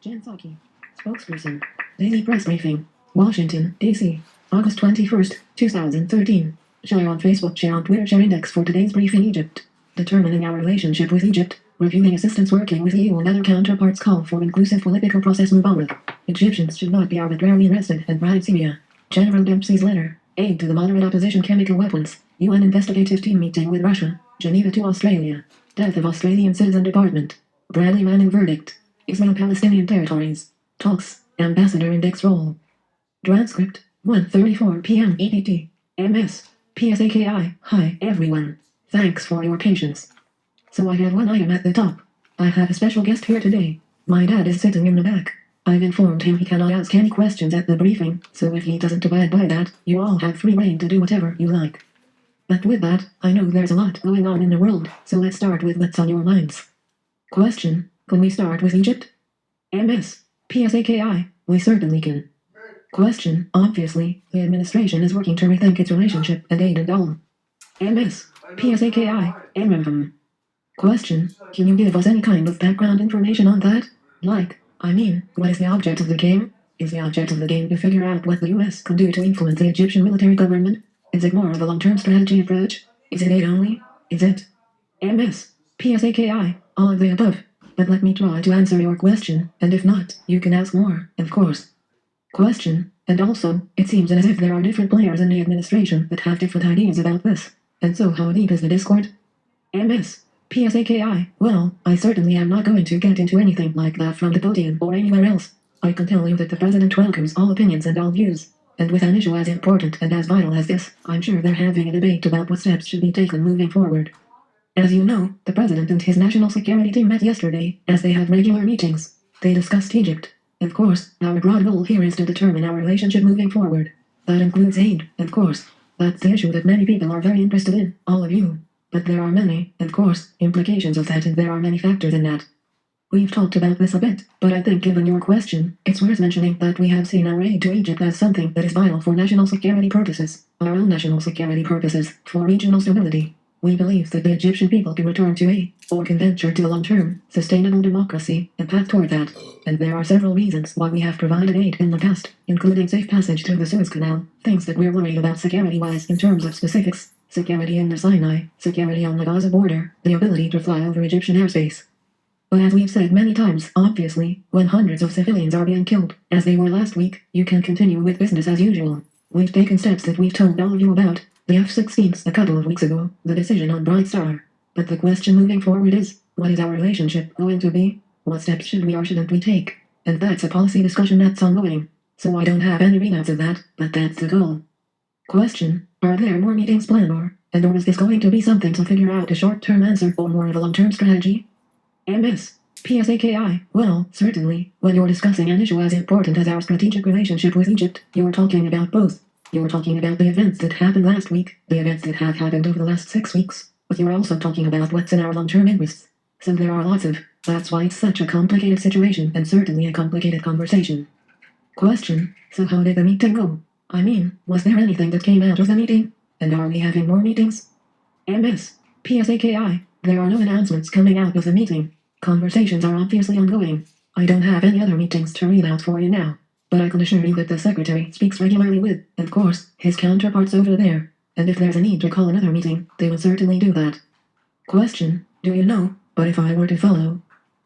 Jen Psaki, spokesperson. Daily press briefing. Washington, D.C. August 21st, 2013. Share on Facebook, share on Twitter, share index for today's briefing. Egypt. Determining our relationship with Egypt. Reviewing assistance working with EU and other counterparts. Call for inclusive political process. Mubarak. Egyptians should not be arbitrarily arrested and bribed. Syria. General Dempsey's letter. Aid to the moderate opposition. Chemical weapons. UN investigative team meeting with Russia. Geneva to Australia. Death of Australian citizen. Department. Bradley Manning verdict. Israel-Palestinian territories. Talks. Ambassador index role. Transcript. 1:34 p.m. EDT. MS. PSAKI. Hi, everyone. Thanks for your patience. So I have one item at the top. I have a special guest here today. My dad is sitting in the back. I've informed him he cannot ask any questions at the briefing, so if he doesn't abide by that, you all have free rein to do whatever you like. But with that, I know there's a lot going on in the world, so let's start with what's on your minds. Question. Can we start with Egypt? MS. PSAKI. We certainly can. Question. Obviously, the administration is working to rethink its relationship and aid and all. MS. PSAKI. Question. Can you give us any kind of background information on that? What is the object of the game? Is the object of the game to figure out what the US can do to influence the Egyptian military government? Is it more of a long-term strategy approach? Is it aid only? Is it? MS. PSAKI. All of the above. But let me try to answer your question, and if not, you can ask more, of course. Question. And also, it seems as if there are different players in the administration that have different ideas about this. And so how deep is the discord? MS. PSAKI. Well, I certainly am not going to get into anything like that from the podium or anywhere else. I can tell you that the president welcomes all opinions and all views. And with an issue as important and as vital as this, I'm sure they're having a debate about what steps should be taken moving forward. As you know, the president and his national security team met yesterday, as they have regular meetings. They discussed Egypt. Of course, our broad goal here is to determine our relationship moving forward. That includes aid, of course. That's the issue that many people are very interested in, all of you. But there are many, of course, implications of that, and there are many factors in that. We've talked about this a bit, but I think given your question, it's worth mentioning that we have seen our aid to Egypt as something that is vital for national security purposes, our own national security purposes, for regional stability. We believe that the Egyptian people can return to or can venture to a long-term, sustainable democracy, and path toward that. And there are several reasons why we have provided aid in the past, including safe passage through the Suez Canal, things that we're worried about security-wise in terms of specifics, security in the Sinai, security on the Gaza border, the ability to fly over Egyptian airspace. But as we've said many times, obviously, when hundreds of civilians are being killed, as they were last week, you can continue with business as usual. We've taken steps that we've told all of you about. The F-16s a couple of weeks ago, the decision on Bright Star. But the question moving forward is, what is our relationship going to be? What steps should we or shouldn't we take? And that's a policy discussion that's ongoing. So I don't have any readouts of that, but that's the goal. Question. Are there more meetings planned or is this going to be something to figure out a short-term answer or more of a long-term strategy? MS. PSAKI. Well, certainly, when you're discussing an issue as important as our strategic relationship with Egypt, you're talking about both. You're talking about the events that happened last week, the events that have happened over the last 6 weeks, but you're also talking about what's in our long-term interests. So there are lots of, that's why it's such a complicated situation and certainly a complicated conversation. Question. So how did the meeting go? Was there anything that came out of the meeting? And are we having more meetings? MS. PSAKI. There are no announcements coming out of the meeting. Conversations are obviously ongoing. I don't have any other meetings to read out for you now. But I can assure you that the Secretary speaks regularly with, of course, his counterparts over there. And if there's a need to call another meeting, they will certainly do that. Question. Do you know? But if I were to follow.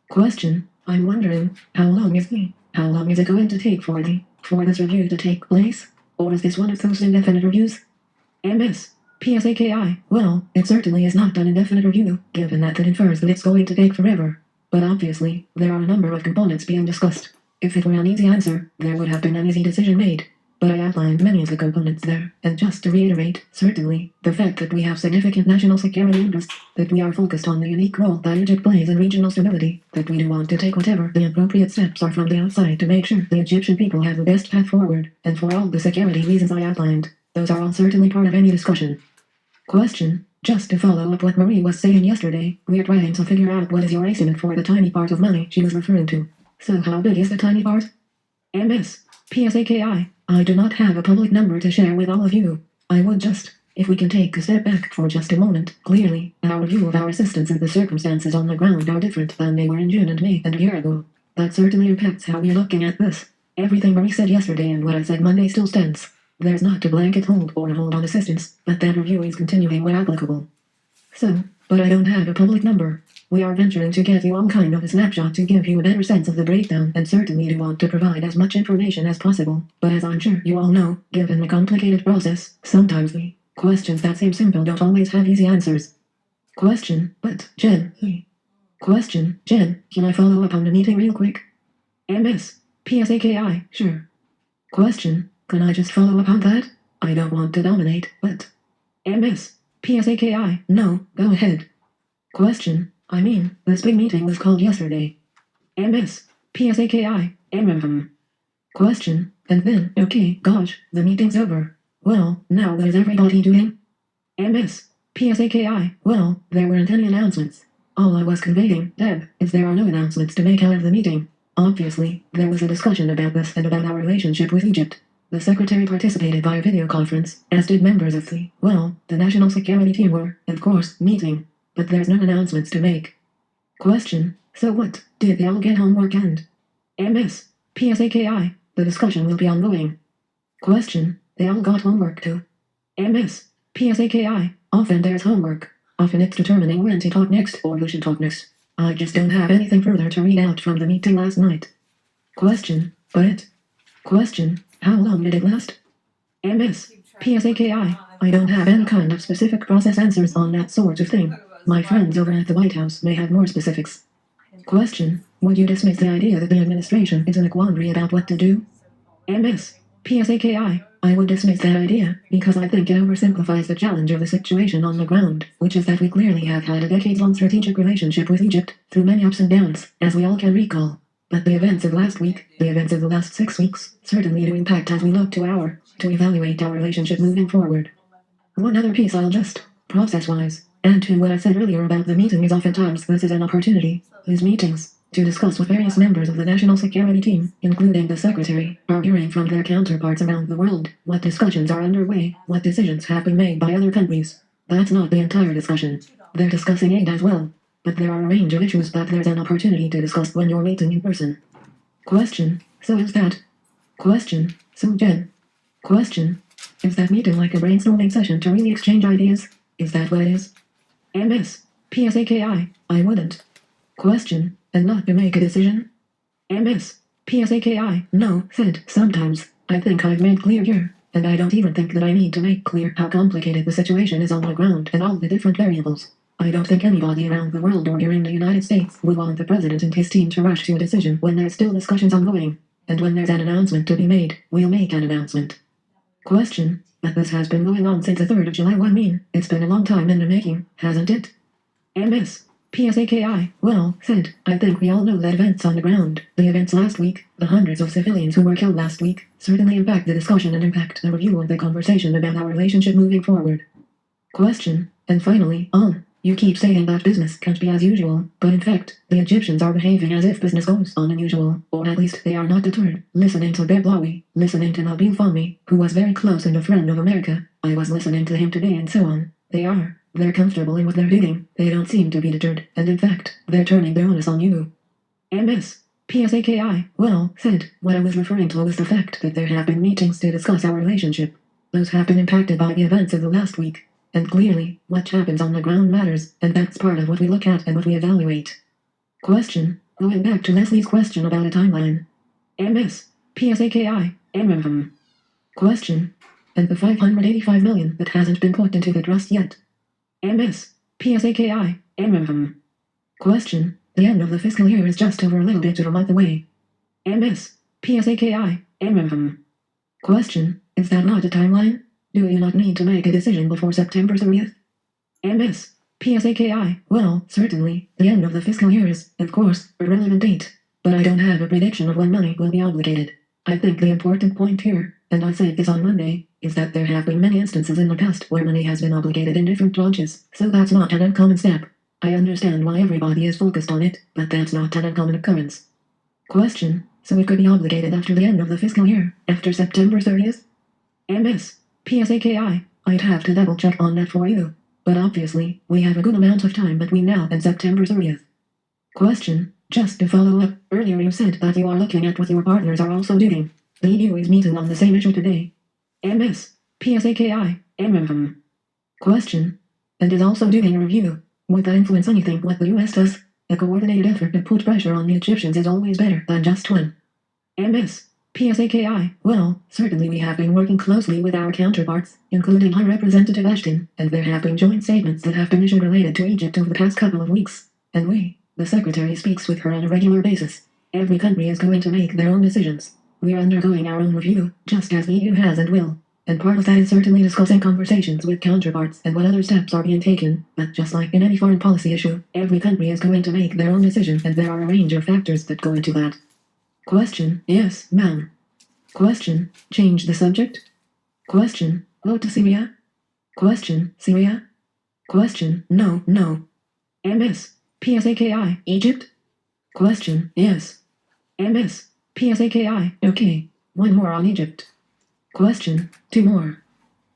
Question. I'm wondering, how long is it going to take for this review to take place? Or is this one of those indefinite reviews? MS. PSAKI. Well, it certainly is not an indefinite review, given that infers that it's going to take forever. But obviously, there are a number of components being discussed. If it were an easy answer, there would have been an easy decision made. But I outlined many of the components there, and just to reiterate, certainly, the fact that we have significant national security interests, that we are focused on the unique role that Egypt plays in regional stability, that we do want to take whatever the appropriate steps are from the outside to make sure the Egyptian people have the best path forward, and for all the security reasons I outlined, those are all certainly part of any discussion. Question. Just to follow up what Marie was saying yesterday, we're trying to figure out what is your estimate for the tiny part of money she was referring to. So how big is the tiny part? MS. PSAKI. I do not have a public number to share with all of you. I would just, if we can take a step back for just a moment, clearly, our view of our assistance and the circumstances on the ground are different than they were in June and May and a year ago. That certainly impacts how we're looking at this. Everything Marie said yesterday and what I said Monday still stands. There's not a blanket hold or a hold on assistance, but that review is continuing where applicable. So, but I don't have a public number. We are venturing to get you all kind of a snapshot to give you a better sense of the breakdown, and certainly do want to provide as much information as possible. But as I'm sure you all know, given the complicated process, sometimes the questions that seem simple don't always have easy answers. Question, but Jen. Question, Jen, can I follow up on the meeting real quick? MS, PSAKI, sure. Question, can I just follow up on that? I don't want to dominate, but MS, PSAKI, no, go ahead. Question, I mean, this big meeting was called yesterday. MS, PSAKI, Question, and then, okay, gosh, the meeting's over. Well, now what is everybody doing? MS, PSAKI, well, there weren't any announcements. All I was conveying, Deb, is there are no announcements to make out of the meeting. Obviously, there was a discussion about this and about our relationship with Egypt. The secretary participated via video conference, as did members of the national security team were, of course, meeting. But there's no announcements to make. Question, so what, did they all get homework and? MS, PSAKI, the discussion will be ongoing. Question, they all got homework too. MS, PSAKI, often there's homework. Often it's determining when to talk next or who should talk next. I just don't have anything further to read out from the meeting last night. Question, but? Question, how long did it last? MS, PSAKI, I don't have any kind of specific process answers on that sort of thing. My friends over at the White House may have more specifics. Question, would you dismiss the idea that the administration is in a quandary about what to do? MS, PSAKI, I would dismiss that idea, because I think it oversimplifies the challenge of the situation on the ground, which is that we clearly have had a decades-long strategic relationship with Egypt, through many ups and downs, as we all can recall. But the events of last week, the events of the last 6 weeks, certainly do impact as we look to evaluate our relationship moving forward. One other piece I'll just, process-wise, add to what I said earlier about the meeting is oftentimes this is an opportunity, these meetings, to discuss with various members of the national security team, including the secretary, are hearing from their counterparts around the world, what discussions are underway, what decisions have been made by other countries. That's not the entire discussion. They're discussing aid as well, but there are a range of issues that there's an opportunity to discuss when you're meeting in person. Question, so is that? Question, so Jen. Question, is that meeting like a brainstorming session to really exchange ideas? Is that what it is? MS, PSAKI, I wouldn't. Question, and not to make a decision? MS, PSAKI, no, said, sometimes. I think I've made clear here, and I don't even think that I need to make clear how complicated the situation is on the ground and all the different variables. I don't think anybody around the world or here in the United States would want the president and his team to rush to a decision when there's still discussions ongoing. And when there's an announcement to be made, we'll make an announcement. Question, but this has been going on since the 3rd of July. I mean, it's been a long time in the making, hasn't it? MS, PSAKI, well, said, I think we all know that events on the ground, the events last week, the hundreds of civilians who were killed last week, certainly impact the discussion and impact the review of the conversation about our relationship moving forward. Question, and finally, you keep saying that business can't be as usual, but in fact, the Egyptians are behaving as if business goes on unusual, or at least they are not deterred. Listening to Beblawi, listening to Nabil Fahmy, who was very close and a friend of America, I was listening to him today and so on. They're comfortable in what they're doing, they don't seem to be deterred, and in fact, they're turning their onus on you. MS, PSAKI, well, said, what I was referring to was the fact that there have been meetings to discuss our relationship. Those have been impacted by the events of the last week. And clearly, what happens on the ground matters, and that's part of what we look at and what we evaluate. Question, going back to Leslie's question about a timeline. MS, PSAKI, Question, and the $585 million that hasn't been put into the trust yet. MS, PSAKI, Question, the end of the fiscal year is just over a little bit of a month away. MS, PSAKI, Question, is that not a timeline? Do you not need to make a decision before September 30th? MS, PSAKI, well, certainly, the end of the fiscal year is, of course, a relevant date, but I don't have a prediction of when money will be obligated. I think the important point here, and I said this on Monday, is that there have been many instances in the past where money has been obligated in different tranches, so that's not an uncommon step. I understand why everybody is focused on it, but that's not an uncommon occurrence. Question, so it could be obligated after the end of the fiscal year, after September 30th? MS, PSAKI, I'd have to double check on that for you, but obviously, we have a good amount of time between now and September 30th. Question, Just to follow up, earlier you said that you are looking at what your partners are also doing. The EU is meeting on the same issue today. MS. PSAKI. Question. And is also doing a review. Would that influence anything what the US does? A coordinated effort to put pressure on the Egyptians is always better than just one. MS. PSAKI. Well, certainly we have been working closely with our counterparts, including High Representative Ashton, and there have been joint statements that have been issued related to Egypt over the past couple of weeks. And the Secretary speaks with her on a regular basis. Every country is going to make their own decisions. We're undergoing our own review, just as the EU has and will. And part of that is certainly discussing conversations with counterparts and what other steps are being taken. But just like in any foreign policy issue, every country is going to make their own decision, and there are a range of factors that go into that. Question. Yes, ma'am. Question. Change the subject. Question. Go to Syria. Question. Syria. Question. No. MS. PSAKI. Egypt. Question. Yes. MS. PSAKI. Okay. One more on Egypt. Question. 2 more.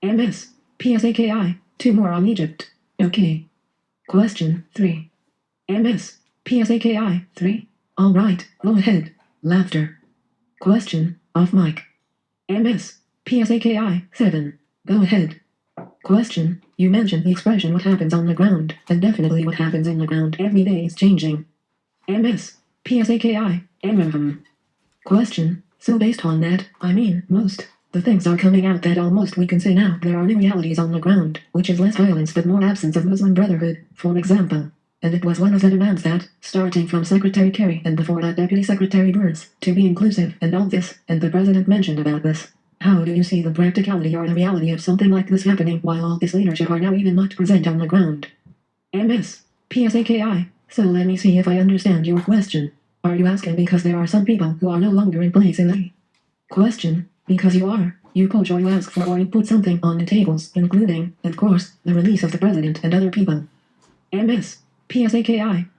MS. PSAKI. 2 more on Egypt. Okay. Question. 3. MS. PSAKI. 3. All right. Go ahead. Laughter. Question. Off mic. MS. PSAKI. 7. Go ahead. Question. You mentioned the expression what happens on the ground, and definitely what happens in the ground every day is changing. MS. PSAKI. Question. So based on that, the things are coming out that almost we can say now there are new realities on the ground, which is less violence but more absence of Muslim Brotherhood, for example. And it was one of the demands that, starting from Secretary Kerry and before that Deputy Secretary Burns, to be inclusive and all this, and the President mentioned about this. How do you see the practicality or the reality of something like this happening while all this leadership are now even not present on the ground? MS. PSAKI. So let me see if I understand your question. Are you asking because there are some people who are no longer in place in the question? Because you push or you ask for or you put something on the tables, including, of course, the release of the president and other people. MS. PSAKI.